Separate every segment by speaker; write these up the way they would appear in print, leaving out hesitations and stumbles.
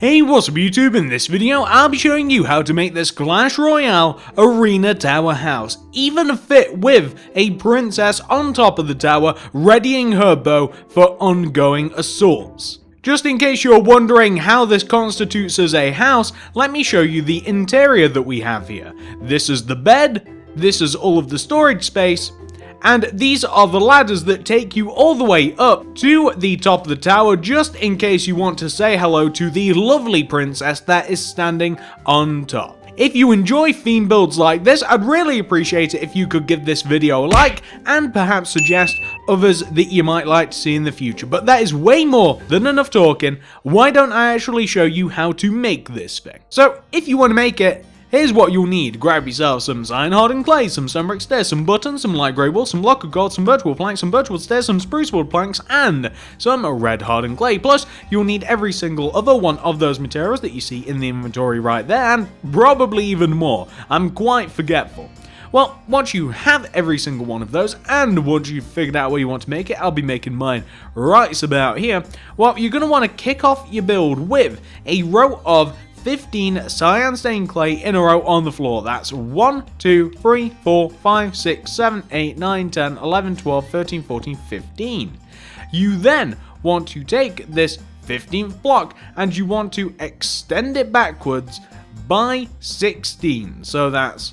Speaker 1: Hey, what's up YouTube? In this video, I'll be showing you how to make this Clash Royale arena tower house even fit with a princess on top of the tower readying her bow for ongoing assaults. Just in case you're wondering how this constitutes as a house, let me show you the interior that we have here. This is the bed, this is all of the storage space, and these are the ladders that take you all the way up to the top of the tower, just in case you want to say hello to the lovely princess that is standing on top. If you enjoy theme builds like this, I'd really appreciate it if you could give this video a like and perhaps suggest others that you might like to see in the future. But that is way more than enough talking. Why don't I actually show you how to make this thing? So if you want to make it, here's what you'll need. Grab yourself some cyan hardened clay, some sunbrick stairs, some buttons, some light grey wool, some block of gold, some birchwood planks, some birchwood stairs, some spruce wood planks, and some red hardened clay. Plus, you'll need every single other one of those materials that you see in the inventory right there, and probably even more. I'm quite forgetful. Well, once you have every single one of those, and once you've figured out where you want to make it, I'll be making mine right about here. Well, you're going to want to kick off your build with a row of 15 cyan stained clay in a row on the floor. That's 1, 2, 3, 4, 5, 6, 7, 8, 9, 10, 11, 12, 13, 14, 15. You then want to take this 15th block and you want to extend it backwards by 16. So that's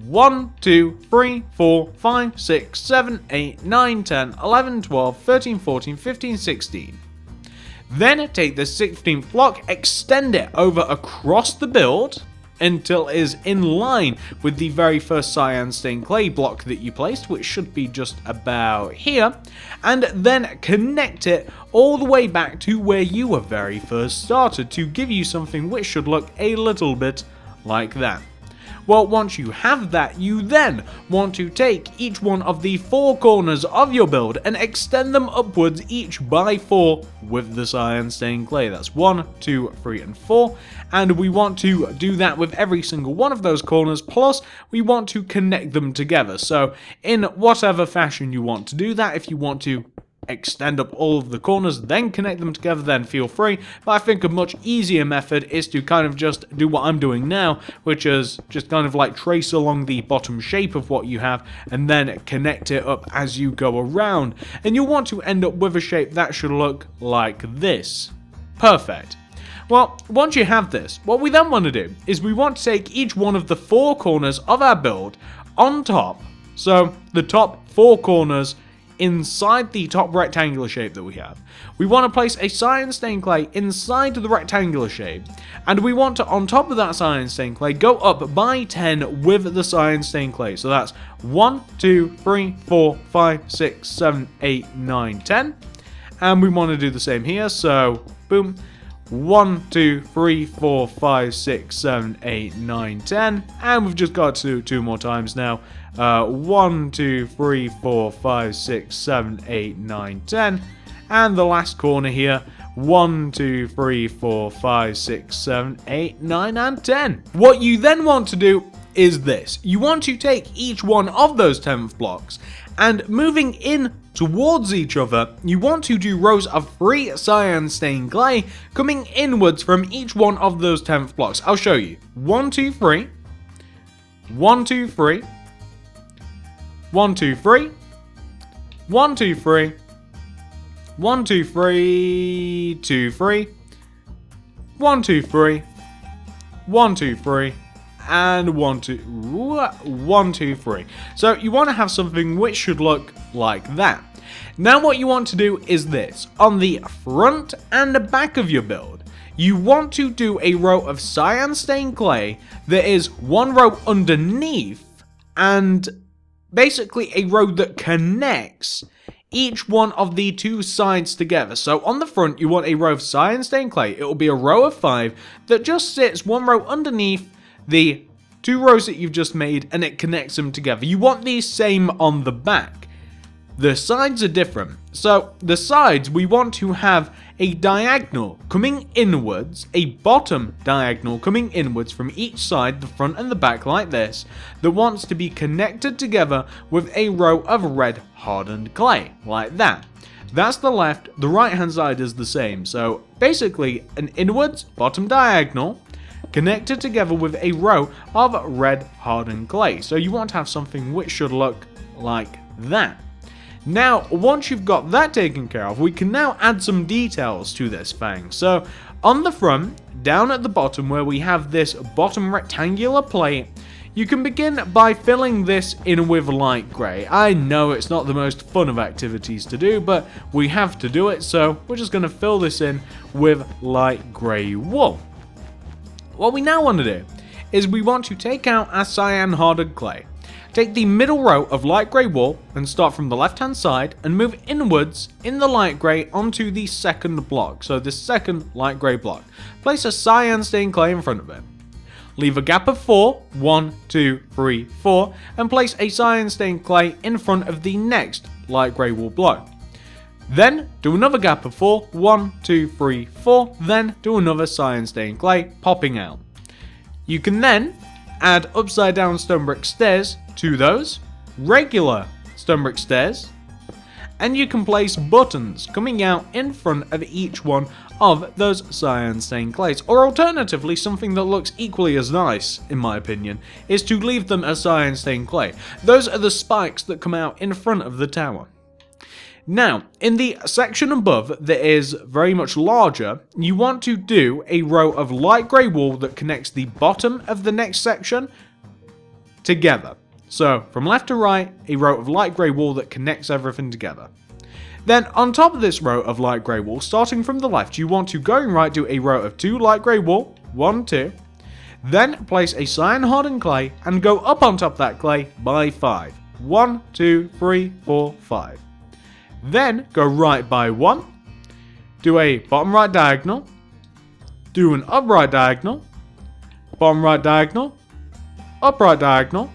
Speaker 1: 1, 2, 3, 4, 5, 6, 7, 8, 9, 10, 11, 12, 13, 14, 15, 16. Then take the 16th block, extend it over across the build until it is in line with the very first cyan stained clay block that you placed, which should be just about here, and then connect it all the way back to where you were very first started to give you something which should look a little bit like that. Well, once you have that, you then want to take each one of the 4 corners of your build and extend them upwards each by 4 with the cyan stained clay. That's 1, 2, 3, and 4. And we want to do that with every single one of those corners, plus we want to connect them together. So in whatever fashion you want to do that, if you want to extend up all of the corners, then connect them together, then feel free. But I think a much easier method is to kind of just do what I'm doing now, which is just kind of like trace along the bottom shape of what you have and then connect it up as you go around. And you'll want to end up with a shape that should look like this. Perfect. Well, once you have this, what we then want to do is we want to take each one of the 4 corners of our build on top. So the top 4 corners inside the top rectangular shape that we have. We want to place a cyan stained clay inside the rectangular shape, and we want to, on top of that cyan stained clay, go up by 10 with the cyan stained clay. So that's 1, 2, 3, 4, 5, 6, 7, 8, 9, 10. And we want to do the same here, so boom. 1, 2, 3, 4, 5, 6, 7, 8, 9, 10. And we've just got to 2 more times now. 1, 2, 3, 4, 5, 6, 7, 8, 9, 10. And the last corner here. 1, 2, 3, 4, 5, 6, 7, 8, 9, and 10. What you then want to do is this. You want to take each one of those 10th blocks and moving in towards each other, you want to do rows of 3 cyan stained clay coming inwards from each one of those 10th blocks. I'll show you. 1, 2, 3. 1, 2, 3. 1, 2, 3. 1, 2, 3. 1, 2, 3. 2, 3. 1, 2, 3. 1, 2, 3. And 1, 2, 1, 2, 3. So you want to have something which should look like that. Now what you want to do is this. On the front and the back of your build, you want to do a row of cyan stained clay. There is 1 row underneath and basically a row that connects each one of the 2 sides together. So on the front, you want a row of cyan stained clay. It will be a row of 5 that just sits 1 row underneath the 2 rows that you've just made, and it connects them together. You want these same on the back. The sides are different. So the sides, we want to have a diagonal coming inwards, a bottom diagonal coming inwards from each side, the front and the back like this, that wants to be connected together with a row of red hardened clay, like that. That's the left, the right hand side is the same, so basically an inwards bottom diagonal connected together with a row of red hardened clay. So you want to have something which should look like that. Now, once you've got that taken care of, we can now add some details to this thing. So on the front, down at the bottom where we have this bottom rectangular plate, you can begin by filling this in with light grey. I know it's not the most fun of activities to do, but we have to do it, so we're just going to fill this in with light grey wool. What we now want to do is we want to take out our cyan hardened clay. Take the middle row of light grey wool and start from the left hand side and move inwards in the light grey onto the second block, so the second light grey block. Place a cyan stained clay in front of it. Leave a gap of 4, 1, 2, 3, 4, and place a cyan stained clay in front of the next light grey wool block. Then do another gap of 4, 1, 2, 3, 4, then do another cyan stained clay popping out. You can then add upside down stone brick stairs to those, regular stone brick stairs, and you can place buttons coming out in front of each one of those cyan stained clays. Or alternatively, something that looks equally as nice, in my opinion, is to leave them as cyan stained clay. Those are the spikes that come out in front of the tower. Now, in the section above that is very much larger, you want to do a row of light grey wool that connects the bottom of the next section together. So, from left to right, a row of light grey wool that connects everything together. Then, on top of this row of light grey wool, starting from the left, you want to, going right, do a row of 2 light grey wool, 1, 2. Then, place a cyan hardened clay and go up on top of that clay by 5. 1, 2, 3, 4, 5. Then, go right by 1. Do a bottom right diagonal. Do an upright diagonal. Bottom right diagonal. Upright diagonal.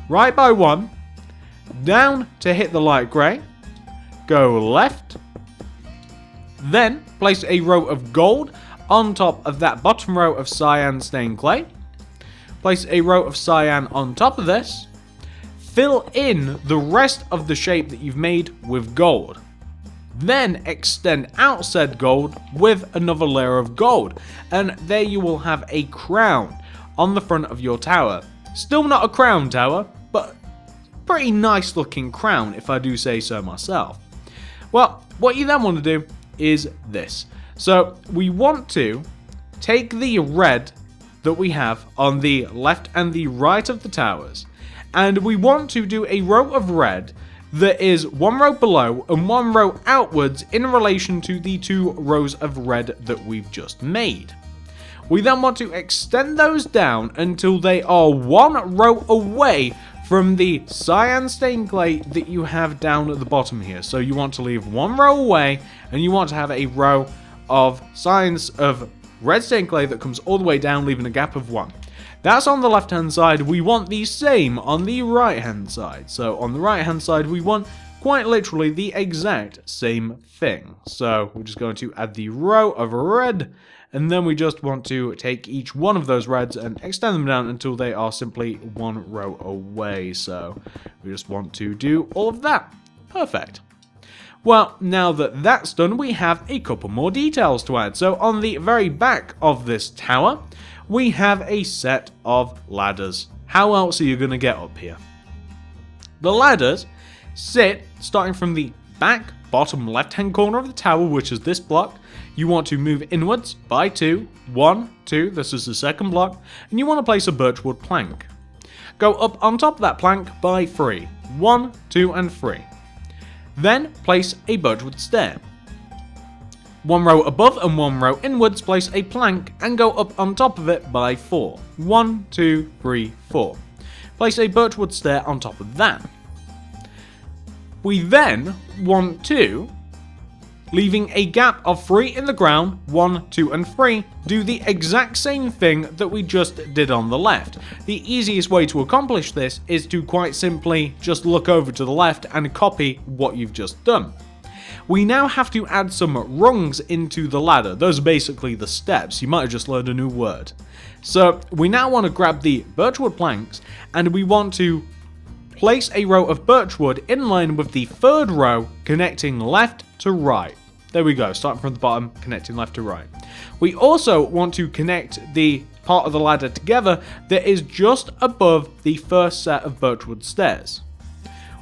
Speaker 1: Right by 1, down to hit the light grey, go left, then place a row of gold on top of that bottom row of cyan stained clay, place a row of cyan on top of this, fill in the rest of the shape that you've made with gold, then extend out said gold with another layer of gold, and there you will have a crown on the front of your tower. Still not a crown tower, but pretty nice looking crown if I do say so myself. Well, what you then want to do is this. So we want to take the red that we have on the left and the right of the towers, and we want to do a row of red that is 1 row below and 1 row outwards in relation to the 2 rows of red that we've just made. We then want to extend those down until they are 1 row away from the cyan stained clay that you have down at the bottom here. So you want to leave 1 row away, and you want to have a row of red stained clay that comes all the way down, leaving a gap of 1. That's on the left hand side. We want the same on the right hand side. So on the right hand side, we want quite literally the exact same thing. So we're just going to add the row of red, and then we just want to take each one of those reds and extend them down until they are simply 1 row away. So we just want to do all of that. Perfect. Well, now that that's done, we have a couple more details to add. So on the very back of this tower, we have a set of ladders. How else are you going to get up here? The ladders sit starting from the back bottom left hand corner of the tower, which is this block. You want to move inwards by 2, 1, 2, this is the second block, and you want to place a birchwood plank. Go up on top of that plank by 3, 1, 2, and 3. Then place a birchwood stair. 1 row above and 1 row inwards, place a plank and go up on top of it by 4, 1, 2, 3, 4. Place a birchwood stair on top of that. We then want to, leaving a gap of 3 in the ground, 1, 2, and 3, do the exact same thing that we just did on the left. The easiest way to accomplish this is to quite simply just look over to the left and copy what you've just done. we now have to add some rungs into the ladder. Those are basically the steps. You might have just learned a new word. So we now want to grab the birchwood planks, and we want to place a row of birchwood in line with the third row, connecting left to right. There we go, starting from the bottom, connecting left to right. We also want to connect the part of the ladder together that is just above the first set of birchwood stairs.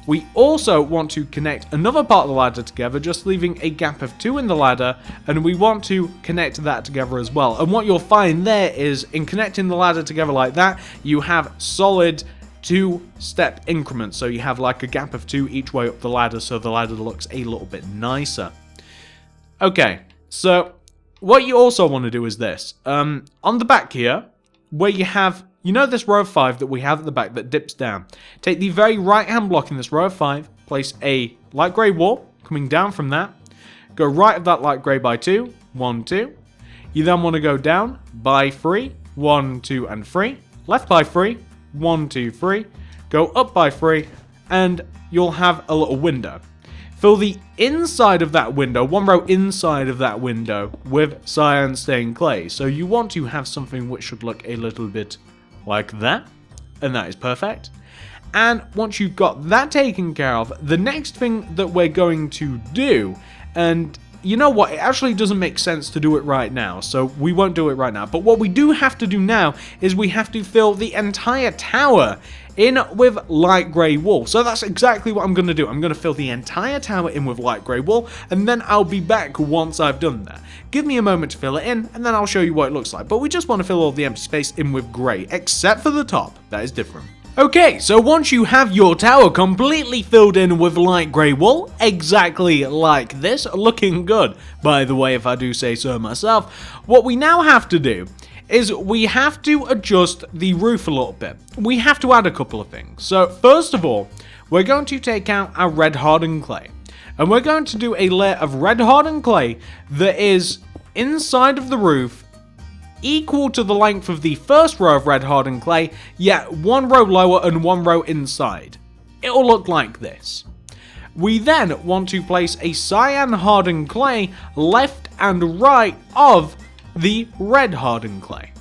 Speaker 1: We also want to connect another part of the ladder together, just leaving a gap of 2 in the ladder, and we want to connect that together as well. And what you'll find there is, in connecting the ladder together like that, you have solid 2-step increments. So you have like a gap of 2 each way up the ladder, so the ladder looks a little bit nicer. Okay, so what you also want to do is this. On the back here, where you have, you know, this row of 5 that we have at the back that dips down. Take the very right hand block in this row of 5, place a light grey wall coming down from that. Go right of that light grey by 2, 1, 2. You then want to go down by 3, 1, 2, and 3. Left by 3, 1, 2, 3. Go up by 3, and you'll have a little window. Fill the inside of that window, 1 row inside of that window, with cyan stained clay. So you want to have something which should look a little bit like that, and that is perfect. And once you've got that taken care of, the next thing that we're going to do, and you know what, it actually doesn't make sense to do it right now, so we won't do it right now, but what we do have to do now is we have to fill the entire tower in with light grey wool. So that's exactly what I'm going to do. I'm going to fill the entire tower in with light grey wool, and then I'll be back once I've done that. Give me a moment to fill it in, and then I'll show you what it looks like. But we just want to fill all the empty space in with grey, except for the top. That is different. Okay, so once you have your tower completely filled in with light grey wool, exactly like this, looking good, by the way, if I do say so myself, what we now have to do is we have to adjust the roof a little bit. We have to add a couple of things. So first of all, we're going to take out our red hardened clay, and we're going to do a layer of red hardened clay that is inside of the roof, equal to the length of the first row of red hardened clay, yet 1 row lower and 1 row inside. It'll look like this. We then want to place a cyan hardened clay left and right of the red hardened clay.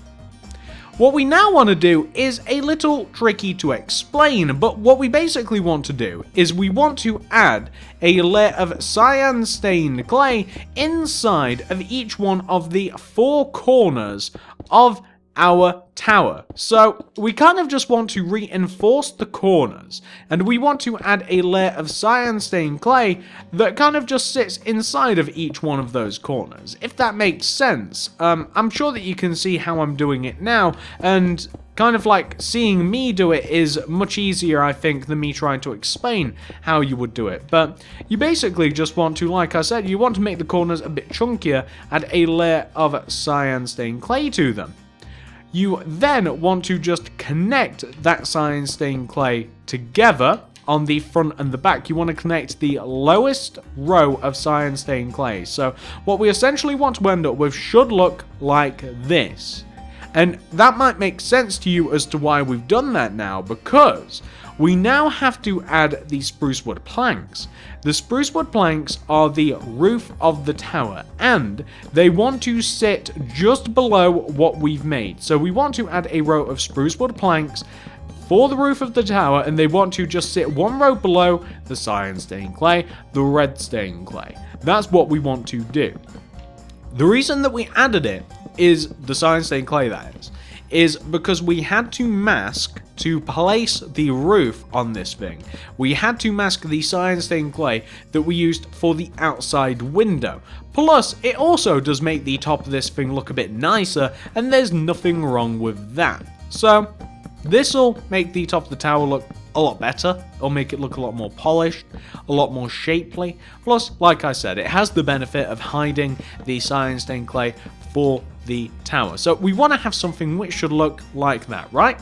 Speaker 1: What we now want to do is a little tricky to explain, but what we basically want to do is we want to add a layer of cyan stained clay inside of each one of the 4 corners of our tower. So we kind of just want to reinforce the corners, and we want to add a layer of cyan stained clay that kind of just sits inside of each one of those corners, if that makes sense. I'm sure that you can see how I'm doing it now, and kind of like seeing me do it is much easier, I think, than me trying to explain how you would do it. But you basically just want to, like I said, you want to make the corners a bit chunkier, add a layer of cyan stained clay to them. You then want to just connect that cyan stained clay together on the front and the back. You want to connect the lowest row of cyan stained clay. So what we essentially want to end up with should look like this. And that might make sense to you as to why we've done that now, because we now have to add the spruce wood planks. The spruce wood planks are the roof of the tower, and they want to sit just below what we've made. So we want to add a row of spruce wood planks for the roof of the tower, and they want to just sit 1 row below the cyan stained clay, the red stained clay. That's what we want to do. The reason that we added it is the cyan stained clay, that is because we had to mask to place the roof on this thing. We had to mask the cyan stained clay that we used for the outside window. Plus, it also does make the top of this thing look a bit nicer, and there's nothing wrong with that. So, this'll make the top of the tower look a lot better. It'll make it look a lot more polished, a lot more shapely. Plus, like I said, it has the benefit of hiding the cyan stained clay for the tower. So we want to have something which should look like that, right?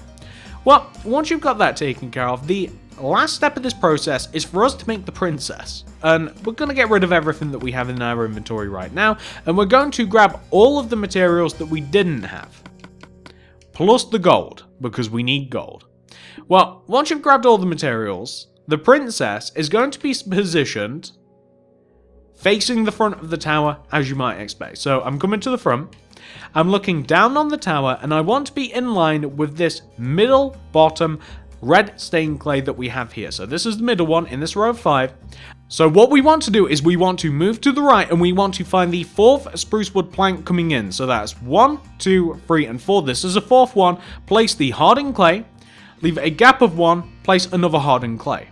Speaker 1: Well, once you've got that taken care of, the last step of this process is for us to make the princess. And we're going to get rid of everything that we have in our inventory right now, and we're going to grab all of the materials that we didn't have, plus the gold, because we need gold. Well, once you've grabbed all the materials, the princess is going to be positioned facing the front of the tower, as you might expect. So I'm coming to the front, I'm looking down on the tower, and I want to be in line with this middle bottom red stained clay that we have here. So this is the middle one in this row of 5. So what we want to do is we want to move to the right, and we want to find the 4th spruce wood plank coming in. So that's 1, 2, 3, and 4. This is a 4th one. Place the hardened clay, leave a gap of 1, place another hardened clay.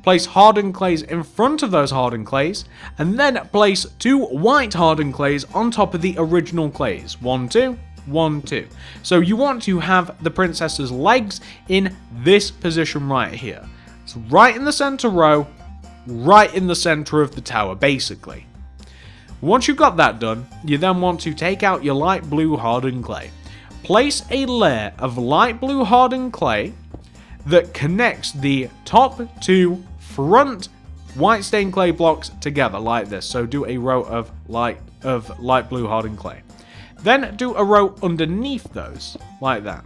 Speaker 1: Place hardened clays in front of those hardened clays, and then place 2 white hardened clays on top of the original clays. 1, 2, 1, 2. So you want to have the princess's legs in this position right here. It's right in the center row, right in the center of the tower, basically. Once you've got that done, you then want to take out your light blue hardened clay. Place a layer of light blue hardened clay that connects the top 2 front white stained clay blocks together like this. So do a row of light blue hardened clay. Then do a row underneath those like that.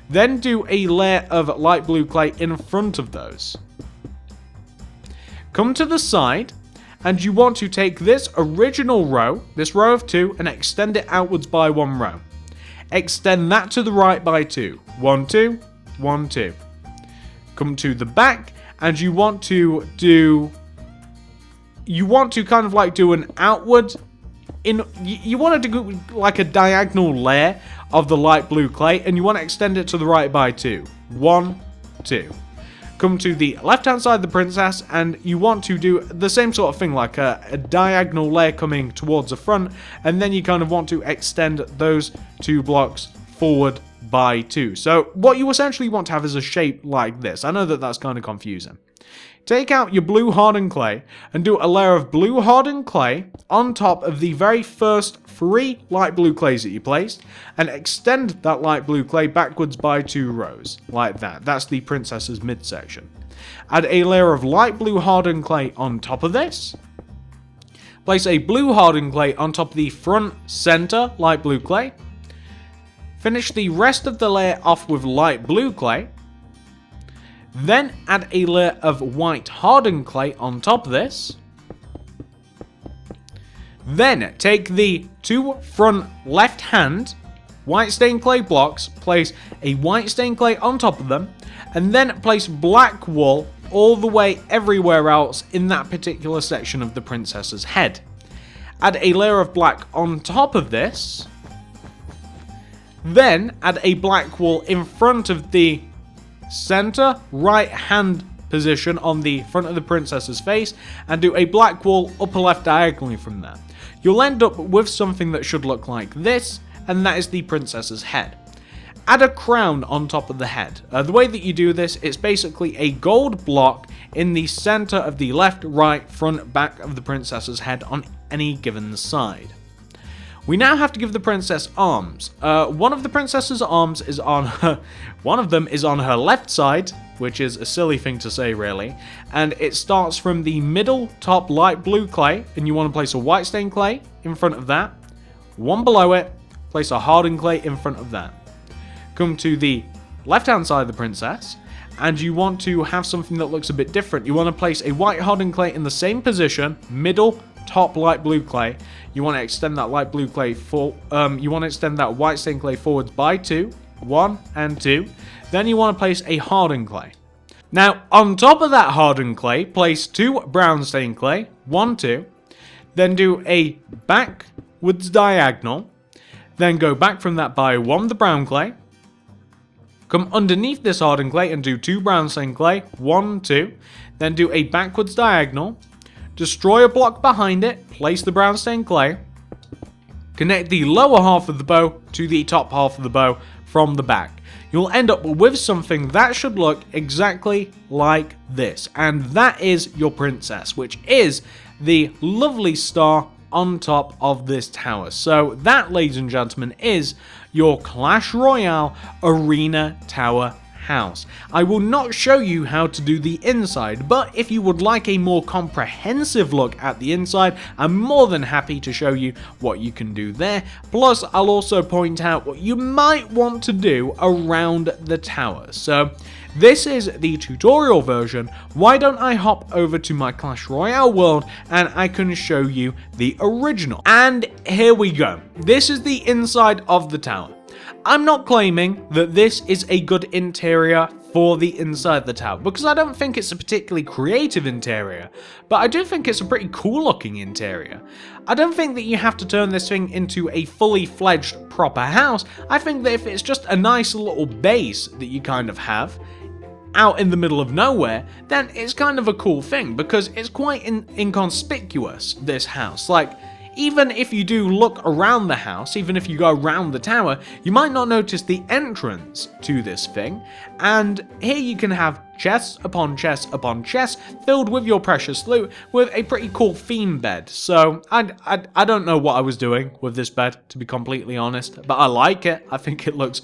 Speaker 1: Then do a layer of light blue clay in front of those. Come to the side, and you want to take this original row, this row of 2, and extend it outwards by 1 row. Extend that to the right by 2. 1, 2, 1, 2. Come to the back, and you want to kind of like do an outward, you want to do like a diagonal layer of the light blue clay, and you want to extend it to the right by 2. 1, 2. Come to the left hand side of the princess, and you want to do the same sort of thing, like a diagonal layer coming towards the front, and then you kind of want to extend those 2 blocks forward by 2. So what you essentially want to have is a shape like this. I know that that's kind of confusing. Take out your blue hardened clay and do a layer of blue hardened clay on top of the very first 3 light blue clays that you placed, and extend that light blue clay backwards by 2 rows, like that. That's the princess's midsection. Add a layer of light blue hardened clay on top of this. Place a blue hardened clay on top of the front center light blue clay. Finish the rest of the layer off with light blue clay. Then add a layer of white hardened clay on top of this. Then take the 2 front left hand white stained clay blocks, place a white stained clay on top of them, and then place black wool all the way everywhere else in that particular section of the princess's head. Add a layer of black on top of this. Then add a black wool in front of the center right hand position on the front of the princess's face, and do a black wool upper left diagonally from there. You'll end up with something that should look like this, and that is the princess's head. Add a crown on top of the head. The way that you do this, it's basically a gold block in the center of the left, right, front, back of the princess's head on any given side. We now have to give the princess arms. One of the princess's arms is on her... One of them is on her left side, which is a silly thing to say really, and it starts from the middle top light blue clay, and you want to place a white stained clay in front of that. One below it, place a hardened clay in front of that. Come to the left hand side of the princess, and you want to have something that looks a bit different. You want to place a white hardened clay in the same position, middle top light blue clay. You want to extend that light blue clay you want to extend that white stained clay forwards by 2, 1 and 2. Then you want to place a hardened clay. Now on top of that hardened clay, place 2 brown stained clay, 1, 2. Then do a backwards diagonal. Then go back from that by 1 the brown clay. Come underneath this hardened clay and do 2 brown stained clay, 1, 2. Then do a backwards diagonal. Destroy a block behind it, place the brown stained clay. Connect the lower half of the bow to the top half of the bow from the back. You'll end up with something that should look exactly like this. And that is your princess, which is the lovely star on top of this tower. So that, ladies and gentlemen, is your Clash Royale Arena Tower house. I will not show you how to do the inside, but if you would like a more comprehensive look at the inside, I'm more than happy to show you what you can do there. Plus, I'll also point out what you might want to do around the tower. So, this is the tutorial version. Why don't I hop over to my Clash Royale world and I can show you the original. And here we go. This is the inside of the tower. I'm not claiming that this is a good interior for the inside of the tower, because I don't think it's a particularly creative interior, but I do think it's a pretty cool looking interior. I don't think that you have to turn this thing into a fully fledged proper house. I think that if it's just a nice little base that you kind of have out in the middle of nowhere, then it's kind of a cool thing, because it's quite inconspicuous, this house. Like, even if you do look around the house, even if you go around the tower, you might not notice the entrance to this thing. And here you can have chests upon chests upon chests filled with your precious loot with a pretty cool theme bed. So I don't know what I was doing with this bed, to be completely honest, but I like it. I think it looks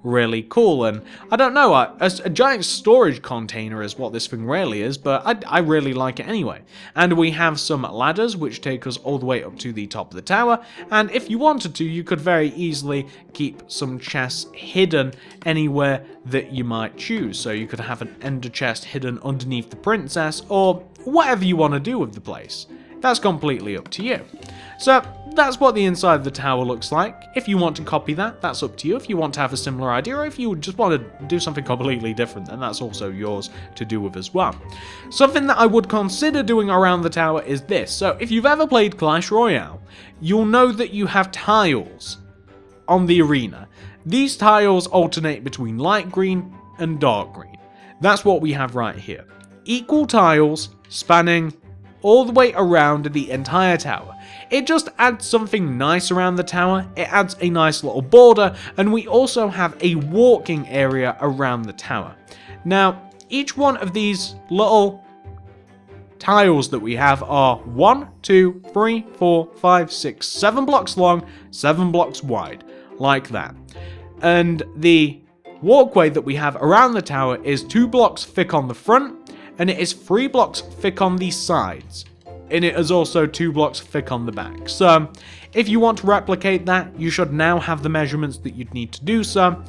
Speaker 1: really cool, and I don't know, a giant storage container is what this thing really is, but I really like it anyway. And we have some ladders which take us all the way up to the top of the tower, and if you wanted to, you could very easily keep some chests hidden anywhere that you might choose. So you could have an ender chest hidden underneath the princess, or whatever you want to do with the place. That's completely up to you. So that's what the inside of the tower looks like. If you want to copy that, that's up to you. If you want to have a similar idea, or if you just want to do something completely different, then that's also yours to do with as well. Something that I would consider doing around the tower is this. So if you've ever played Clash Royale, you'll know that you have tiles on the arena. These tiles alternate between light green and dark green. That's what we have right here. Equal tiles spanning all the way around the entire tower. It just adds something nice around the tower, it adds a nice little border, and we also have a walking area around the tower. Now, each one of these little tiles that we have are 1, 2, 3, 4, 5, 6, 7 blocks long, 7 blocks wide, like that. And the walkway that we have around the tower is 2 blocks thick on the front, and it is 3 blocks thick on the sides. And it is also 2 blocks thick on the back. So, if you want to replicate that, you should now have the measurements that you'd need to do so.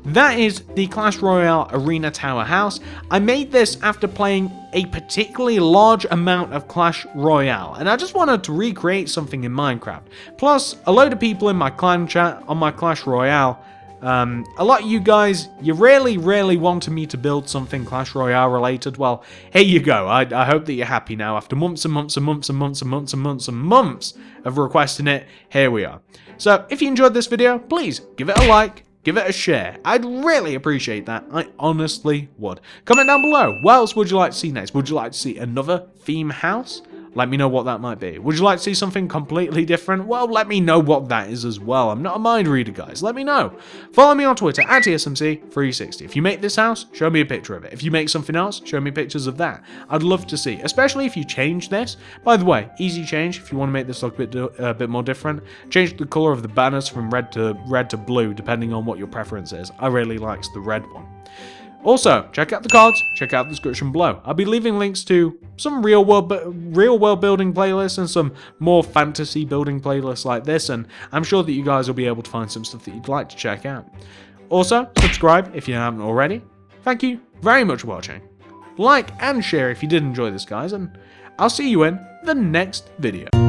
Speaker 1: That is the Clash Royale Arena Tower House. I made this after playing a particularly large amount of Clash Royale, and I just wanted to recreate something in Minecraft. Plus, a load of people in my clan chat on my Clash Royale, a lot of you guys, you really wanted me to build something Clash Royale related. Well, here you go. I hope that you're happy now. After months and months and months and months and months and months and months of requesting it, here we are. So, if you enjoyed this video, please give it a like, give it a share. I'd really appreciate that. I honestly would. Comment down below. What else would you like to see next? Would you like to see another theme house? Let me know what that might be. Would you like to see something completely different? Well, let me know what that is as well. I'm not a mind reader, guys. Let me know. Follow me on Twitter at TSMC360. If you make this house, show me a picture of it. If you make something else, show me pictures of that. I'd love to see, especially if you change this. By the way, easy change if you want to make this look a bit more different. Change the color of the banners from red to blue, depending on what your preference is. I really like the red one. Also, check out the cards, check out the description below. I'll be leaving links to some real world building playlists and some more fantasy building playlists like this, and I'm sure that you guys will be able to find some stuff that you'd like to check out. Also, subscribe if you haven't already. Thank you very much for watching. Like and share if you did enjoy this, guys, and I'll see you in the next video.